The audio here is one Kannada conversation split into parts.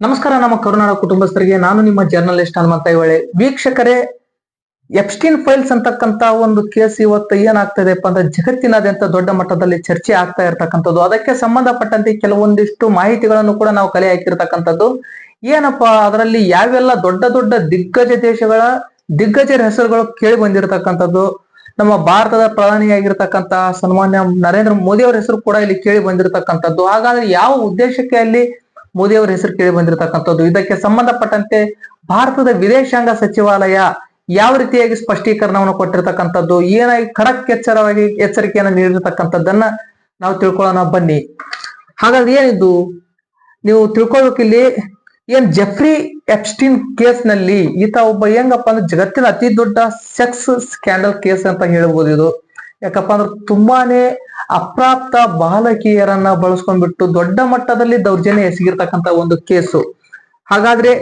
ನಮಸ್ಕಾರ ನಮ್ಮ ಕರುನಾಡ ಕುಟುಂಬಸ್ಥರಿಗೆ ನಾನು ನಿಮ್ಮ ಜರ್ನಲಿಸ್ಟ್ ಹನುಮಂತ ಇವಳೆ. ವೀಕ್ಷಕರೇ, ಎಪ್ಸ್ಟೀನ್ ಫೈಲ್ಸ್ ಅಂತಕ್ಕಂತ ಒಂದು ಕೇಸ್ ಇವತ್ತು ಏನಾಗ್ತದೆಪ್ಪ ಅಂದ್ರೆ ಜಗತ್ತಿನಾದ್ಯಂತ ದೊಡ್ಡ ಮಟ್ಟದಲ್ಲಿ ಚರ್ಚೆ ಆಗ್ತಾ ಇರ್ತಕ್ಕಂಥದ್ದು. ಅದಕ್ಕೆ ಸಂಬಂಧಪಟ್ಟಂತೆ ಕೆಲವೊಂದಿಷ್ಟು ಮಾಹಿತಿಗಳನ್ನು ಕೂಡ ನಾವು ಕಲೆ ಹಾಕಿರ್ತಕ್ಕಂಥದ್ದು. ಏನಪ್ಪಾ ಅದರಲ್ಲಿ ಯಾವೆಲ್ಲ ದೊಡ್ಡ ದೊಡ್ಡ ದಿಗ್ಗಜ ದೇಶಗಳ ದಿಗ್ಗಜರ ಹೆಸರುಗಳು ಕೇಳಿ ಬಂದಿರತಕ್ಕಂಥದ್ದು. ನಮ್ಮ ಭಾರತದ ಪ್ರಧಾನಿಯಾಗಿರ್ತಕ್ಕಂತ ಸನ್ಮಾನ್ಯ ನರೇಂದ್ರ ಮೋದಿ ಅವರ ಹೆಸರು ಕೂಡ ಇಲ್ಲಿ ಕೇಳಿ ಬಂದಿರತಕ್ಕಂಥದ್ದು. ಹಾಗಾದ್ರೆ ಯಾವ ಉದ್ದೇಶಕ್ಕೆ ಅಲ್ಲಿ ಮೋದಿ ಅವರ ಹೆಸರು ಕೇಳಿ ಬಂದಿರತಕ್ಕಂಥದ್ದು, ಇದಕ್ಕೆ ಸಂಬಂಧಪಟ್ಟಂತೆ ಭಾರತದ ವಿದೇಶಾಂಗ ಸಚಿವಾಲಯ ಯಾವ ರೀತಿಯಾಗಿ ಸ್ಪಷ್ಟೀಕರಣವನ್ನು ಕೊಟ್ಟಿರ್ತಕ್ಕಂಥದ್ದು, ಏನಾಗಿ ಖಡಕ್ ಎಚ್ಚರಿಕೆಯನ್ನು ನೀಡಿರ್ತಕ್ಕಂಥದ್ದನ್ನ ನಾವು ತಿಳ್ಕೊಳ್ಳೋಣ ಬನ್ನಿ. ಹಾಗಾದ್ರೆ ಏನಿದು ನೀವು ತಿಳ್ಕೊಳ್ಬೇಕಿಲ್ಲಿ. ಏನ್ ಜೆಫ್ರಿ ಎಪ್ಸ್ಟೀನ್ ಕೇಸ್ ನಲ್ಲಿ ಈತ ಒಬ್ಬ ಹೆಂಗಪ್ಪ ಅಂದ್ರೆ ಜಗತ್ತಿನ ಅತಿ ದೊಡ್ಡ ಸೆಕ್ಸ್ ಸ್ಕ್ಯಾಂಡಲ್ ಕೇಸ್ ಅಂತ ಹೇಳ್ಬೋದು ಇದು. ಯಾಕಪ್ಪ ಅಂದ್ರೆ ತುಂಬಾನೇ ಅಪ್ರಾಪ್ತ ಬಾಲಕಿಯರನ್ನ ಬಳಸ್ಕೊಂಡ್ಬಿಟ್ಟು ದೊಡ್ಡ ಮಟ್ಟದಲ್ಲಿ ದೌರ್ಜನ್ಯ ಎಸಗಿರ್ತಕ್ಕಂತ ಒಂದು ಕೇಸು. ಹಾಗಾದ್ರೆ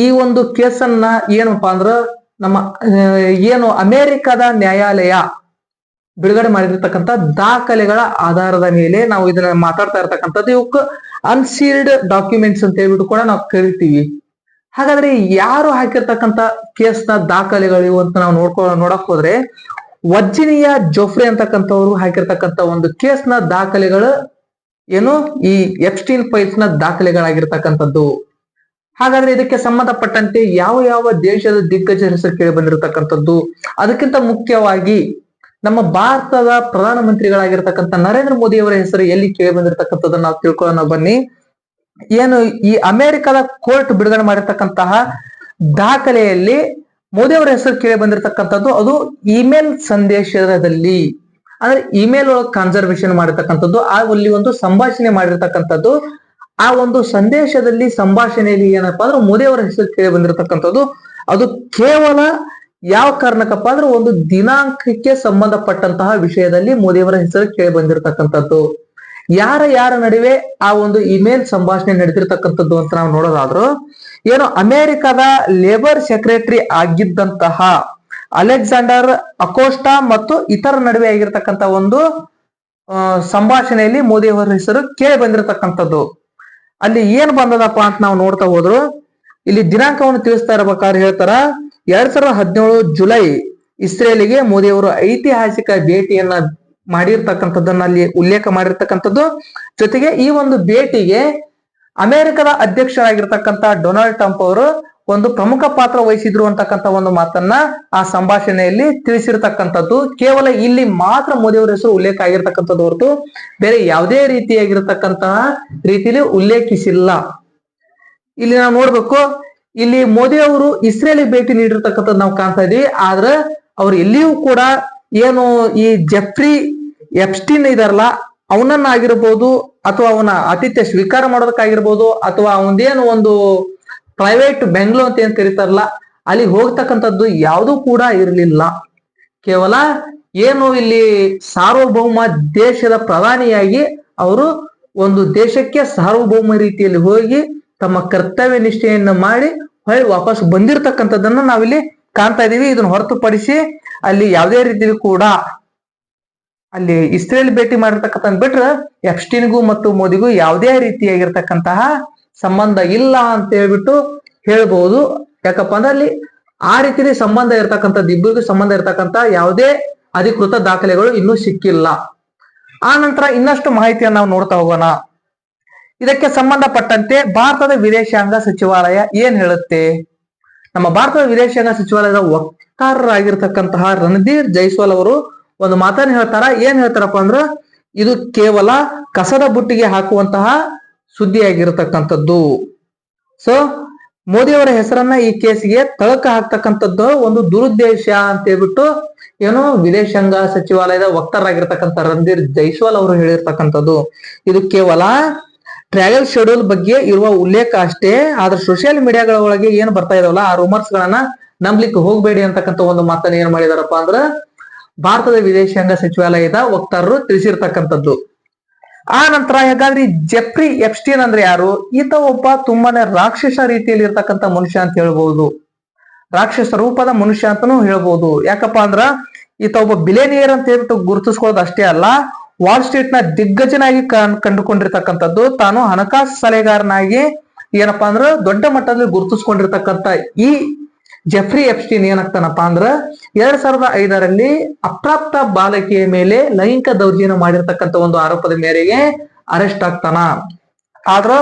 ಈ ಒಂದು ಕೇಸನ್ನ ಏನಪ್ಪಾ ಅಂದ್ರ ನಮ್ಮ ಏನು ಅಮೆರಿಕದ ನ್ಯಾಯಾಲಯ ಬಿಡುಗಡೆ ಮಾಡಿರ್ತಕ್ಕಂಥ ದಾಖಲೆಗಳ ಆಧಾರದ ಮೇಲೆ ನಾವು ಇದನ್ನ ಮಾತಾಡ್ತಾ ಇರ್ತಕ್ಕಂಥದ್ದು. ಇವಕ್ಕೆ ಅನ್ಸೀಲ್ಡ್ ಡಾಕ್ಯುಮೆಂಟ್ಸ್ ಅಂತ ಹೇಳ್ಬಿಟ್ಟು ಕೂಡ ನಾವು ಕರಿತೀವಿ. ಹಾಗಾದ್ರೆ ಯಾರು ಹಾಕಿರ್ತಕ್ಕಂಥ ಕೇಸ್ನ ದಾಖಲೆಗಳು ಅಂತ ನಾವು ನೋಡಕ್ ಹೋದ್ರೆ ವರ್ಜಿನಿಯಾ ಜೋಫ್ರೆ ಅಂತಕ್ಕಂಥವ್ರು ಹಾಕಿರ್ತಕ್ಕಂಥ ಒಂದು ಕೇಸ್ನ ದಾಖಲೆಗಳು ಏನು ಈ ಎಪ್ಸ್ಟೀನ್ ಫೈಲ್ಸ್ ನ ದಾಖಲೆಗಳಾಗಿರ್ತಕ್ಕಂಥದ್ದು. ಹಾಗಾದ್ರೆ ಇದಕ್ಕೆ ಸಂಬಂಧಪಟ್ಟಂತೆ ಯಾವ ಯಾವ ದೇಶದ ದಿಗ್ಗಜ ಹೆಸರು ಕೇಳಿ ಬಂದಿರತಕ್ಕಂಥದ್ದು, ಅದಕ್ಕಿಂತ ಮುಖ್ಯವಾಗಿ ನಮ್ಮ ಭಾರತದ ಪ್ರಧಾನಮಂತ್ರಿಗಳಾಗಿರ್ತಕ್ಕಂಥ ನರೇಂದ್ರ ಮೋದಿ ಅವರ ಹೆಸರು ಎಲ್ಲಿ ಕೇಳಿ ಬಂದಿರತಕ್ಕಂಥದ್ದನ್ನ ನಾವು ತಿಳ್ಕೊಳ್ಳೋಣ ಬನ್ನಿ. ಏನು ಈ ಅಮೆರಿಕದ ಕೋರ್ಟ್ ಬಿಡುಗಡೆ ಮಾಡಿರ್ತಕ್ಕಂತಹ ದಾಖಲೆಯಲ್ಲಿ ಮೋದಿ ಅವರ ಹೆಸರು ಕೇಳಿ ಬಂದಿರತಕ್ಕಂಥದ್ದು ಅದು ಇಮೇಲ್ ಸಂದೇಶದಲ್ಲಿ, ಅಂದ್ರೆ ಇಮೇಲ್ ಒಳಗೆ ಕನ್ಸರ್ವೇಷನ್ ಮಾಡಿರ್ತಕ್ಕಂಥದ್ದು. ಅಲ್ಲಿ ಒಂದು ಸಂಭಾಷಣೆ ಮಾಡಿರ್ತಕ್ಕಂಥದ್ದು. ಆ ಒಂದು ಸಂದೇಶದಲ್ಲಿ ಸಂಭಾಷಣೆಯಲ್ಲಿ ಏನಪ್ಪಾ ಅಂದ್ರೆ ಮೋದಿ ಅವರ ಹೆಸರು ಕೇಳಿ ಬಂದಿರತಕ್ಕಂಥದ್ದು. ಅದು ಕೇವಲ ಯಾವ ಕಾರಣಕ್ಕಪ್ಪ ಅಂದ್ರೆ ಒಂದು ದಿನಾಂಕಕ್ಕೆ ಸಂಬಂಧಪಟ್ಟಂತಹ ವಿಷಯದಲ್ಲಿ ಮೋದಿ ಅವರ ಹೆಸರು ಕೇಳಿ ಬಂದಿರತಕ್ಕಂಥದ್ದು. ಯಾರ ನಡುವೆ ಆ ಒಂದು ಇಮೇಲ್ ಸಂಭಾಷಣೆ ನಡೆದಿರ್ತಕ್ಕಂಥದ್ದು ಅಂತ ನಾವು ನೋಡೋದಾದ್ರು ಏನು ಅಮೆರಿಕದ ಲೇಬರ್ ಸೆಕ್ರೆಟರಿ ಆಗಿದ್ದಂತಹ ಅಲೆಕ್ಸಾಂಡರ್ ಅಕೋಸ್ಟಾ ಮತ್ತು ಇತರ ನಡುವೆ ಆಗಿರ್ತಕ್ಕಂಥ ಒಂದು ಸಂಭಾಷಣೆಯಲ್ಲಿ ಮೋದಿ ಅವರ ಹೆಸರು ಕೇಳಿ ಬಂದಿರತಕ್ಕಂಥದ್ದು. ಅಲ್ಲಿ ಏನ್ ಬಂದದಪ್ಪ ಅಂತ ನಾವು ನೋಡ್ತಾ ಹೋದ್ರು ಇಲ್ಲಿ ದಿನಾಂಕವನ್ನು ತಿಳಿಸ್ತಾ ಇರ್ಬೇಕಾದ್ರೆ ಹೇಳ್ತಾರ 2017 ಜುಲೈ ಇಸ್ರೇಲಿಗೆ ಮೋದಿ ಅವರು ಐತಿಹಾಸಿಕ ಭೇಟಿಯನ್ನ ಮಾಡಿರ್ತಕ್ಕಂಥದ್ದನ್ನ ಅಲ್ಲಿ ಉಲ್ಲೇಖ ಮಾಡಿರ್ತಕ್ಕಂಥದ್ದು. ಜೊತೆಗೆ ಈ ಒಂದು ಭೇಟಿಗೆ ಅಮೆರಿಕದ ಅಧ್ಯಕ್ಷರಾಗಿರ್ತಕ್ಕಂಥ ಡೊನಾಲ್ಡ್ ಟ್ರಂಪ್ ಅವರು ಒಂದು ಪ್ರಮುಖ ಪಾತ್ರ ವಹಿಸಿದ್ರು ಅಂತಕ್ಕಂಥ ಒಂದು ಮಾತನ್ನ ಆ ಸಂಭಾಷಣೆಯಲ್ಲಿ ತಿಳಿಸಿರ್ತಕ್ಕಂಥದ್ದು. ಕೇವಲ ಇಲ್ಲಿ ಮಾತ್ರ ಮೋದಿ ಅವರ ಹೆಸರು ಉಲ್ಲೇಖ ಆಗಿರ್ತಕ್ಕಂಥದ್ದು ಹೊರತು ಬೇರೆ ಯಾವುದೇ ರೀತಿಯಾಗಿರ್ತಕ್ಕಂತಹ ರೀತಿಯಲ್ಲಿ ಉಲ್ಲೇಖಿಸಿಲ್ಲ. ಇಲ್ಲಿ ನಾವು ನೋಡ್ಬೇಕು, ಇಲ್ಲಿ ಮೋದಿ ಅವರು ಇಸ್ರೇಲಿಗೆ ಭೇಟಿ ನೀಡಿರ್ತಕ್ಕಂಥದ್ದು ನಾವು ಕಾಣ್ತಾ ಇದೀವಿ. ಆದ್ರೆ ಅವ್ರು ಎಲ್ಲಿಯೂ ಕೂಡ ಏನು ಈ ಜೆಫ್ರಿ ಎಪ್ಸ್ಟೀನ್ ಇದಾರಲ್ಲ ಅವನನ್ನ ಆಗಿರ್ಬೋದು ಅಥವಾ ಅವನ ಆತಿಥ್ಯ ಸ್ವೀಕಾರ ಮಾಡೋದಕ್ಕಾಗಿರ್ಬೋದು ಅಥವಾ ಅವನದೇನು ಒಂದು ಪ್ರೈವೇಟ್ ಬೆಂಗ್ಳೂರ್ ಅಂತ ಏನ್ ಕರೀತಾರಲ್ಲ ಅಲ್ಲಿ ಹೋಗ್ತಕ್ಕಂಥದ್ದು ಯಾವುದೂ ಕೂಡ ಇರಲಿಲ್ಲ. ಕೇವಲ ಏನು ಇಲ್ಲಿ ಸಾರ್ವಭೌಮ ದೇಶದ ಪ್ರಧಾನಿಯಾಗಿ ಅವರು ಒಂದು ದೇಶಕ್ಕೆ ಸಾರ್ವಭೌಮ ರೀತಿಯಲ್ಲಿ ಹೋಗಿ ತಮ್ಮ ಕರ್ತವ್ಯ ನಿಷ್ಠೆಯನ್ನು ಮಾಡಿ ಹೊಳ್ಳಿ ವಾಪಸ್ ಬಂದಿರತಕ್ಕಂಥದ್ದನ್ನ ನಾವಿಲ್ಲಿ ಕಾಣ್ತಾ ಇದೀವಿ. ಇದನ್ನ ಹೊರತುಪಡಿಸಿ ಅಲ್ಲಿ ಯಾವುದೇ ರೀತಿಯಲ್ಲಿ ಕೂಡ ಅಲ್ಲಿ ಇಸ್ರೇಲ್ ಭೇಟಿ ಮಾಡಿರ್ತಕ್ಕಂಥ ಬಿಟ್ರೆ ಎಪ್ಸ್ಟೀನ್ಗೂ ಮತ್ತು ಮೋದಿಗೂ ಯಾವುದೇ ರೀತಿಯಾಗಿರ್ತಕ್ಕಂತಹ ಸಂಬಂಧ ಇಲ್ಲ ಅಂತ ಹೇಳ್ಬಿಟ್ಟು ಹೇಳ್ಬಹುದು. ಯಾಕಪ್ಪ ಅಂದ್ರೆ ಅಲ್ಲಿ ಆ ರೀತಿಯಲ್ಲಿ ಸಂಬಂಧ ಇರ್ತಕ್ಕಂಥದ್ದು ಇಬ್ಬರಿಗೂ ಸಂಬಂಧ ಇರ್ತಕ್ಕಂಥ ಯಾವುದೇ ಅಧಿಕೃತ ದಾಖಲೆಗಳು ಇನ್ನೂ ಸಿಕ್ಕಿಲ್ಲ. ಆ ನಂತರ ಇನ್ನಷ್ಟು ಮಾಹಿತಿಯನ್ನು ನಾವು ನೋಡ್ತಾ ಹೋಗೋಣ. ಇದಕ್ಕೆ ಸಂಬಂಧಪಟ್ಟಂತೆ ಭಾರತದ ವಿದೇಶಾಂಗ ಸಚಿವಾಲಯ ಏನ್ ಹೇಳುತ್ತೆ? ನಮ್ಮ ಭಾರತದ ವಿದೇಶಾಂಗ ಸಚಿವಾಲಯದ ವಕ್ತಾರರಾಗಿರ್ತಕ್ಕಂತಹ ರಣಧೀರ್ ಜೈಸ್ವಾಲ್ ಅವರು ಒಂದು ಮಾತನ್ನ ಹೇಳ್ತಾರ. ಏನ್ ಹೇಳ್ತಾರಪ್ಪ ಅಂದ್ರ ಇದು ಕೇವಲ ಕಸದ ಬುಟ್ಟಿಗೆ ಹಾಕುವಂತಹ ಸುದ್ದಿಯಾಗಿರತಕ್ಕಂಥದ್ದು. ಸೊ ಮೋದಿ ಅವರ ಹೆಸರನ್ನ ಈ ಕೇಸಿಗೆ ತಳಕ ಹಾಕ್ತಕ್ಕಂಥದ್ದು ಒಂದು ದುರುದ್ದೇಶ ಅಂತ ಹೇಳ್ಬಿಟ್ಟು ಏನು ವಿದೇಶಾಂಗ ಸಚಿವಾಲಯದ ವಕ್ತಾರರಾಗಿರ್ತಕ್ಕಂಥ ರಣಧೀರ್ ಜೈಸ್ವಾಲ್ ಅವರು ಹೇಳಿರ್ತಕ್ಕಂಥದ್ದು. ಇದು ಕೇವಲ ಟ್ರಾವೆಲ್ ಶೆಡ್ಯೂಲ್ ಬಗ್ಗೆ ಇರುವ ಉಲ್ಲೇಖ ಅಷ್ಟೇ. ಆದ್ರೆ ಸೋಷಿಯಲ್ ಮೀಡಿಯಾಗಳ ಒಳಗೆ ಏನ್ ಬರ್ತಾ ಇದಾವಲ್ಲ ಆ ರೂಮರ್ಸ್ ಗಳನ್ನ ನಂಬ್ಲಿಕ್ಕೆ ಹೋಗ್ಬೇಡಿ ಅಂತಕ್ಕಂಥ ಒಂದು ಮಾತನ್ನ ಏನ್ ಮಾಡಿದಾರಪ್ಪ ಅಂದ್ರ ಭಾರತದ ವಿದೇಶಾಂಗ ಸಚಿವಾಲಯದ ವಕ್ತಾರರು ತಿಳಿಸಿರ್ತಕ್ಕಂಥದ್ದು. ಆ ನಂತರ ಹಾಗಾದ್ರೆ ಜೆಫ್ರಿ ಎಪ್ಸ್ಟೀನ್ ಅಂದ್ರೆ ಯಾರು? ಈತ ಒಬ್ಬ ತುಂಬಾನೇ ರಾಕ್ಷಸ ರೀತಿಯಲ್ಲಿ ಇರ್ತಕ್ಕಂಥ ಮನುಷ್ಯ ಅಂತ ಹೇಳ್ಬಹುದು, ರಾಕ್ಷಸ ರೂಪದ ಮನುಷ್ಯ ಅಂತಾನೂ ಹೇಳ್ಬಹುದು. ಯಾಕಪ್ಪ ಅಂದ್ರ ಈತ ಒಬ್ಬ ಬಿಲಿಯನಿಯರ್ ಅಂತ ಹೇಳ್ಬಿಟ್ಟು ಗುರುತಿಸ್ಕೊಳ್ಳೋದು ಅಷ್ಟೇ ಅಲ್ಲ, ವಾಲ್ ಸ್ಟ್ರೀಟ್ ನ ದಿಗ್ಗಜನಾಗಿ ಕಂಡುಕೊಂಡಿರ್ತಕ್ಕಂಥದ್ದು. ತಾನು ಹಣಕಾಸು ಸಲಹೆಗಾರನಾಗಿ ಏನಪ್ಪಾ ಅಂದ್ರ ದೊಡ್ಡ ಮಟ್ಟದಲ್ಲಿ ಗುರುತಿಸ್ಕೊಂಡಿರ್ತಕ್ಕಂಥ ಈ ಜೆಫ್ರಿ ಎಪ್ಸ್ಟೀನ್ ಏನಾಗ್ತಾನಪ್ಪ ಅಂದ್ರ 2005ರಲ್ಲಿ ಅಪ್ರಾಪ್ತ ಬಾಲಕಿಯ ಮೇಲೆ ಲೈಂಗಿಕ ದೌರ್ಜನ್ಯ ಮಾಡಿರ್ತಕ್ಕಂಥ ಒಂದು ಆರೋಪದ ಮೇರೆಗೆ ಅರೆಸ್ಟ್ ಆಗ್ತಾನ. ಆದ್ರ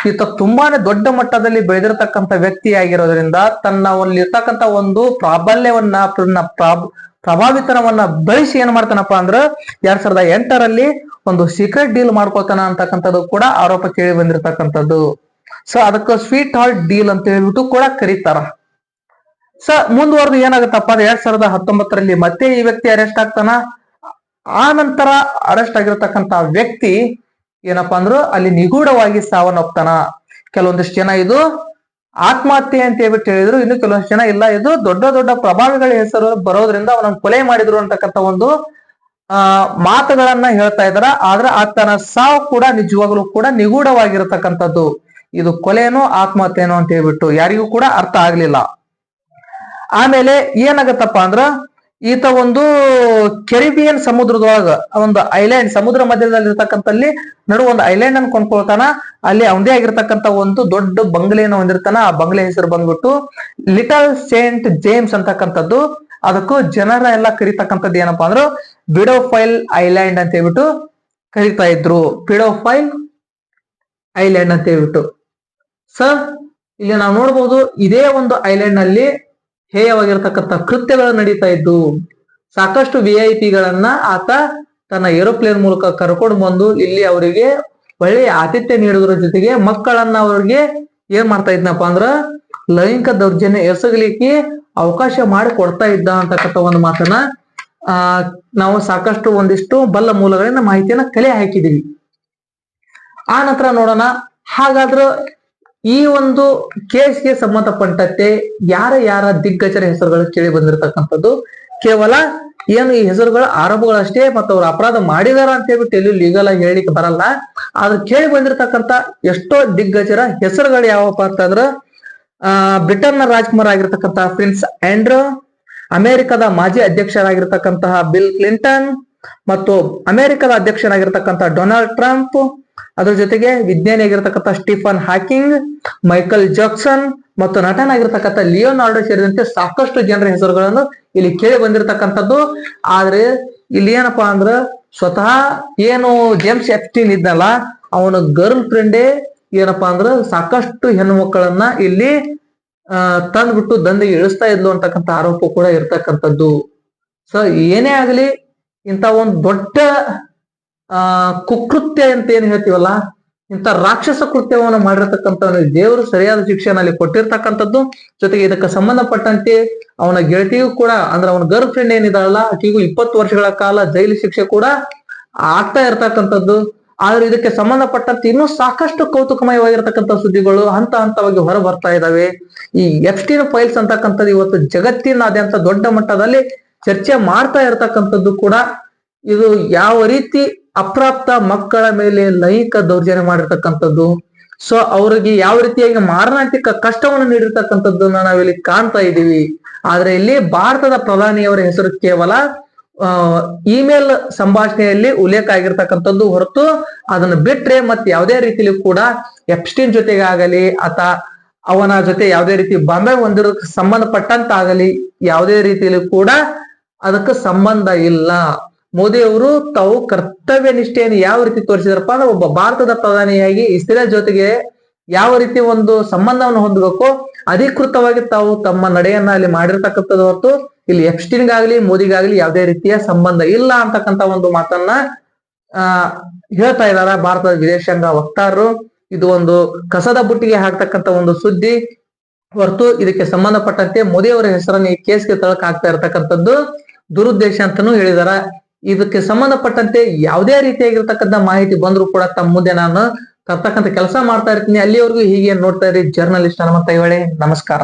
ಈತ ತುಂಬಾನೇ ದೊಡ್ಡ ಮಟ್ಟದಲ್ಲಿ ಬೆಳೆದಿರತಕ್ಕಂಥ ವ್ಯಕ್ತಿ ಆಗಿರೋದ್ರಿಂದ ತನ್ನ ಇರ್ತಕ್ಕಂಥ ಒಂದು ಪ್ರಾಬಲ್ಯವನ್ನ ಪ್ರಭಾವಿತನವನ್ನ ಬಳಸಿ ಏನ್ ಮಾಡ್ತಾನಪ್ಪ ಅಂದ್ರ 2008ರಲ್ಲಿ ಒಂದು ಸೀಕ್ರೆಟ್ ಡೀಲ್ ಮಾಡ್ಕೊತಾನ ಅಂತಕ್ಕಂಥದ್ದು ಕೂಡ ಆರೋಪ ಕೇಳಿ ಬಂದಿರತಕ್ಕಂಥದ್ದು. ಸೊ ಅದಕ್ಕ ಸ್ವೀಟ್ ಹಾರ್ಟ್ ಡೀಲ್ ಅಂತ ಹೇಳ್ಬಿಟ್ಟು ಕೂಡ ಕರೀತಾರ. ಸೊ ಮುಂದುವರೆದು ಏನಾಗುತ್ತಪ್ಪ 2019ರಲ್ಲಿ ಮತ್ತೆ ಈ ವ್ಯಕ್ತಿ ಅರೆಸ್ಟ್ ಆಗ್ತಾನ. ಆ ನಂತರ ಅರೆಸ್ಟ್ ಆಗಿರತಕ್ಕಂತ ವ್ಯಕ್ತಿ ಏನಪ್ಪಾ ಅಂದ್ರು ಅಲ್ಲಿ ನಿಗೂಢವಾಗಿ ಸಾವನ್ನಪ್ತಾನ. ಕೆಲವೊಂದಿಷ್ಟು ಜನ ಇದು ಆತ್ಮಹತ್ಯೆ ಅಂತ ಹೇಳ್ಬಿಟ್ಟು ಹೇಳಿದ್ರು, ಇನ್ನು ಕೆಲವೊಂದಿಷ್ಟು ಜನ ಇಲ್ಲ ಇದು ದೊಡ್ಡ ದೊಡ್ಡ ಪ್ರಭಾವಿಗಳ ಹೆಸರು ಬರೋದ್ರಿಂದ ಅವನನ್ನು ಕೊಲೆ ಮಾಡಿದ್ರು ಅಂತಕ್ಕಂಥ ಒಂದು ಮಾತುಗಳನ್ನ ಹೇಳ್ತಾ ಇದಾರ. ಆದ್ರೆ ಆತನ ಸಾವು ಕೂಡ ನಿಜವಾಗ್ಲೂ ಕೂಡ ನಿಗೂಢವಾಗಿರತಕ್ಕಂಥದ್ದು. ಇದು ಕೊಲೆನೋ ಆತ್ಮಹತ್ಯೆನೋ ಅಂತ ಹೇಳ್ಬಿಟ್ಟು ಯಾರಿಗೂ ಕೂಡ ಅರ್ಥ ಆಗ್ಲಿಲ್ಲ. ಆಮೇಲೆ ಏನಾಗತ್ತಪ್ಪ ಅಂದ್ರ ಈತ ಒಂದು ಕೆರಿಬಿಯನ್ ಸಮುದ್ರದೊಳಗ ಒಂದು ಐಲ್ಯಾಂಡ್, ಸಮುದ್ರ ಮಧ್ಯದಲ್ಲಿ ಇರ್ತಕ್ಕಂಥಲ್ಲಿ ನಡುವ ಒಂದು ಐಲ್ಯಾಂಡ್ ಅನ್ನು ಕೊಂಡ್ಕೊಳ್ತಾನ. ಅಲ್ಲಿ ಅವನದೇ ಆಗಿರ್ತಕ್ಕಂಥ ಒಂದು ದೊಡ್ಡ ಬಂಗ್ಲೆಯನ್ನು ಹೊಂದಿರ್ತಾನ. ಆ ಬಂಗ್ಲೆ ಹೆಸರು ಬಂದ್ಬಿಟ್ಟು ಲಿಟಲ್ ಸೇಂಟ್ ಜೇಮ್ಸ್ ಅಂತಕ್ಕಂಥದ್ದು. ಅದಕ್ಕೂ ಜನರ ಎಲ್ಲ ಕರಿತಕ್ಕಂಥದ್ದು ಏನಪ್ಪಾ ಅಂದ್ರು ಬಿಡೋಫೈಲ್ ಐಲ್ಯಾಂಡ್ ಅಂತ ಹೇಳ್ಬಿಟ್ಟು ಕರಿತಾ ಇದ್ರು. ಬಿಡೋಫೈಲ್ ಐಲ್ಯಾಂಡ್ ಅಂತ ಹೇಳ್ಬಿಟ್ಟು. ಸರ್ ಇಲ್ಲಿ ನಾವು ನೋಡ್ಬೋದು ಇದೇ ಒಂದು ಐಲ್ಯಾಂಡ್ ನಲ್ಲಿ ಹೇಯವಾಗಿರ್ತಕ್ಕಂಥ ಕೃತ್ಯಗಳು ನಡೀತಾ ಇದ್ದು. ಸಾಕಷ್ಟು VIP ಗಳನ್ನ ಆತ ತನ್ನ ಏರೋಪ್ಲೇನ್ ಮೂಲಕ ಕರ್ಕೊಂಡು ಬಂದು ಇಲ್ಲಿ ಅವರಿಗೆ ಒಳ್ಳೆಯ ಆತಿಥ್ಯ ನೀಡುವುದರ ಜೊತೆಗೆ ಮಕ್ಕಳನ್ನ ಅವ್ರಿಗೆ ಏನ್ ಮಾಡ್ತಾ ಇದ್ನಪ್ಪ ಅಂದ್ರ ಲೈಂಗಿಕ ದೌರ್ಜನ್ಯ ಎಸಗಲಿಕ್ಕೆ ಅವಕಾಶ ಮಾಡಿ ಕೊಡ್ತಾ ಇದ್ದ ಅಂತಕ್ಕಂಥ ಒಂದು ಮಾತನ್ನ ನಾವು ಸಾಕಷ್ಟು ಒಂದಿಷ್ಟು ಬಲ್ಲ ಮೂಲಗಳಿಂದ ಮಾಹಿತಿಯನ್ನ ಕಲೆ ಹಾಕಿದೀವಿ. ಆ ನಂತರ ನೋಡೋಣ, ಹಾಗಾದ್ರ ಈ ಒಂದು ಕೇಸ್ಗೆ ಸಂಬಂಧಪಟ್ಟಂತೆ ಯಾರ ದಿಗ್ಗಜರ ಹೆಸರುಗಳು ಕೇಳಿ ಬಂದಿರತಕ್ಕಂಥದ್ದು. ಕೇವಲ ಏನು ಈ ಹೆಸರುಗಳ ಆರೋಪಗಳಷ್ಟೇ ಮತ್ತು ಅವ್ರು ಅಪರಾಧ ಮಾಡಿದಾರ ಅಂತ ಹೇಳ್ಬಿಟ್ಟು ಎಲ್ಲಿ ಲೀಗಲ್ ಆಗಿ ಹೇಳಿಕ್ಕೆ ಬರಲ್ಲ. ಆದ್ರೆ ಕೇಳಿ ಬಂದಿರತಕ್ಕಂಥ ಎಷ್ಟೋ ದಿಗ್ಗಜರ ಹೆಸರುಗಳು ಯಾವಪ್ಪ ಅಂತಂದ್ರ ಬ್ರಿಟನ್ ನ ರಾಜ್ಕುಮಾರ್ ಆಗಿರ್ತಕ್ಕಂತಹ ಪ್ರಿನ್ಸ್ ಆಂಡ್ರೂ, ಅಮೆರಿಕದ ಮಾಜಿ ಅಧ್ಯಕ್ಷರಾಗಿರ್ತಕ್ಕಂತಹ ಬಿಲ್ ಕ್ಲಿಂಟನ್ ಮತ್ತು ಅಮೆರಿಕದ ಅಧ್ಯಕ್ಷರಾಗಿರ್ತಕ್ಕಂಥ ಡೊನಾಲ್ಡ್ ಟ್ರಂಪ್, ಅದ್ರ ಜೊತೆಗೆ ವಿಜ್ಞಾನಿ ಆಗಿರ್ತಕ್ಕಂಥ ಸ್ಟೀಫನ್ ಹಾಕಿಂಗ್, ಮೈಕಲ್ ಜಾಕ್ಸನ್ ಮತ್ತು ನಟನಾಗಿರ್ತಕ್ಕಂಥ ಲಿಯೋನಾರ್ಡೋ ಸೇರಿದಂತೆ ಸಾಕಷ್ಟು ಜನರ ಹೆಸರುಗಳನ್ನು ಇಲ್ಲಿ ಕೇಳಿ ಬಂದಿರತಕ್ಕಂಥದ್ದು. ಆದ್ರೆ ಇಲ್ಲಿ ಏನಪ್ಪಾ ಅಂದ್ರ ಸ್ವತಃ ಏನು ಜೇಮ್ಸ್ ಎಪ್ಸ್ಟೀನ್ ಇದ್ನಲ್ಲ ಅವನ ಗರ್ಲ್ ಫ್ರೆಂಡೇ ಏನಪ್ಪಾ ಅಂದ್ರ ಸಾಕಷ್ಟು ಹೆಣ್ಣು ಮಕ್ಕಳನ್ನ ಇಲ್ಲಿ ತಂದ್ಬಿಟ್ಟು ದಂಧೆಗೆ ಇಳಿಸ್ತಾ ಇದ್ಲು ಅಂತಕ್ಕಂಥ ಆರೋಪ ಕೂಡ ಇರ್ತಕ್ಕಂಥದ್ದು. ಸೊ ಏನೇ ಆಗ್ಲಿ ಇಂಥ ಒಂದು ದೊಡ್ಡ ಕುಕೃತ್ಯ ಅಂತ ಏನ್ ಹೇಳ್ತೀವಲ್ಲ, ಇಂಥ ರಾಕ್ಷಸ ಕೃತ್ಯವನ್ನು ಮಾಡಿರ್ತಕ್ಕಂಥ ದೇವರು ಸರಿಯಾದ ಶಿಕ್ಷೆಯನ್ನು ಅಲ್ಲಿ ಕೊಟ್ಟಿರ್ತಕ್ಕಂಥದ್ದು. ಜೊತೆಗೆ ಇದಕ್ಕೆ ಸಂಬಂಧಪಟ್ಟಂತೆ ಅವನ ಗೆಳತಿಗೂ ಕೂಡ ಅಂದ್ರೆ ಅವನ ಗರ್ಲ್ ಫ್ರೆಂಡ್ ಏನಿದಾಳಲ್ಲ ಆಕೆಗೂ 20 ವರ್ಷಗಳ ಕಾಲ ಜೈಲು ಶಿಕ್ಷೆ ಕೂಡ ಆಗ್ತಾ ಇರ್ತಕ್ಕಂಥದ್ದು. ಆದ್ರೆ ಇದಕ್ಕೆ ಸಂಬಂಧಪಟ್ಟಂತೆ ಇನ್ನೂ ಸಾಕಷ್ಟು ಕೌತುಕಮಯವಾಗಿರ್ತಕ್ಕಂಥ ಸುದ್ದಿಗಳು ಹಂತವಾಗಿ ಹೊರ ಬರ್ತಾ ಇದಾವೆ. ಈ ಎಪ್ಸ್ಟೀನ್ ಫೈಲ್ಸ್ ಅಂತಕ್ಕಂಥದ್ದು ಇವತ್ತು ಜಗತ್ತಿನಾದ್ಯಂತ ದೊಡ್ಡ ಮಟ್ಟದಲ್ಲಿ ಚರ್ಚೆ ಮಾಡ್ತಾ ಇರ್ತಕ್ಕಂಥದ್ದು ಕೂಡ. ಇದು ಯಾವ ರೀತಿ ಅಪ್ರಾಪ್ತ ಮಕ್ಕಳ ಮೇಲೆ ಲೈಂಗಿಕ ದೌರ್ಜನ್ಯ ಮಾಡಿರ್ತಕ್ಕಂಥದ್ದು, ಸೊ ಅವ್ರಿಗೆ ಯಾವ ರೀತಿಯಾಗಿ ಮಾರಣಾಂತಿಕ ಕಷ್ಟವನ್ನು ನೀಡಿರ್ತಕ್ಕಂಥದ್ದನ್ನ ನಾವಿಲ್ಲಿ ಕಾಣ್ತಾ ಇದ್ದೀವಿ. ಆದ್ರೆ ಇಲ್ಲಿ ಭಾರತದ ಪ್ರಧಾನಿಯವರ ಹೆಸರು ಕೇವಲ ಇಮೇಲ್ ಸಂಭಾಷಣೆಯಲ್ಲಿ ಉಲ್ಲೇಖ ಆಗಿರ್ತಕ್ಕಂಥದ್ದು ಹೊರತು ಅದನ್ನ ಬಿಟ್ರೆ ಮತ್ತೆ ಯಾವುದೇ ರೀತಿಯಲ್ಲಿ ಕೂಡ ಎಪ್ಸ್ಟೀನ್ ಜೊತೆಗೆ ಆಗಲಿ ಅಥವಾ ಅವನ ಜೊತೆ ಯಾವುದೇ ರೀತಿ ಬಾಂಬೆ ಹೊಂದಿರೋದಕ್ಕೆ ಸಂಬಂಧಪಟ್ಟಂತಾಗಲಿ ಯಾವುದೇ ರೀತಿಯಲ್ಲಿ ಕೂಡ ಅದಕ್ಕೆ ಸಂಬಂಧ ಇಲ್ಲ. ಮೋದಿ ಅವರು ತಾವು ಕರ್ತವ್ಯ ನಿಷ್ಠೆಯನ್ನು ಯಾವ ರೀತಿ ತೋರಿಸಿದ್ರಪ್ಪ ಅಂದ್ರೆ ಒಬ್ಬ ಭಾರತದ ಪ್ರಧಾನಿಯಾಗಿ ಇಸ್ರೇಲ್ ಜೊತೆಗೆ ಯಾವ ರೀತಿ ಒಂದು ಸಂಬಂಧವನ್ನು ಹೊಂದಬೇಕು ಅಧಿಕೃತವಾಗಿ ತಾವು ತಮ್ಮ ನಡೆಯನ್ನ ಅಲ್ಲಿ ಮಾಡಿರ್ತಕ್ಕಂಥದ್ದು ಹೊರತು ಇಲ್ಲಿ ಎಪ್ಸ್ಟೀನ್ಗಾಗ್ಲಿ ಮೋದಿಗಾಗ್ಲಿ ಯಾವುದೇ ರೀತಿಯ ಸಂಬಂಧ ಇಲ್ಲ ಅಂತಕ್ಕಂಥ ಒಂದು ಮಾತನ್ನ ಹೇಳ್ತಾ ಇದಾರ ಭಾರತದ ವಿದೇಶಾಂಗ ವಕ್ತಾರರು. ಇದು ಒಂದು ಕಸದ ಬುಟ್ಟಿಗೆ ಹಾಕ್ತಕ್ಕಂಥ ಒಂದು ಸುದ್ದಿ ಹೊರತು ಇದಕ್ಕೆ ಸಂಬಂಧಪಟ್ಟಂತೆ ಮೋದಿ ಅವರ ಹೆಸರನ್ನು ಈ ಕೇಸ್ಗೆ ತಳಕ್ ಹಾಕ್ತಾ ಇರ್ತಕ್ಕಂಥದ್ದು ದುರುದ್ದೇಶ ಅಂತಾನೂ ಹೇಳಿದಾರ. ಇದಕ್ಕೆ ಸಂಬಂಧಪಟ್ಟಂತೆ ಯಾವುದೇ ರೀತಿಯಾಗಿರ್ತಕ್ಕಂಥ ಮಾಹಿತಿ ಬಂದ್ರು ಕೂಡ ತಮ್ಮ ಮುಂದೆ ನಾನು ತರ್ತಕ್ಕಂಥ ಕೆಲಸ ಮಾಡ್ತಾ ಇರ್ತೀನಿ. ಅಲ್ಲಿವರೆಗೂ ಹೀಗೆ ನೋಡ್ತಾ ಇರಿ ಜರ್ನಲಿಸ್ಟ್ ಹನುಮಂತ ಐಹೊಳೆ. ನಮಸ್ಕಾರ.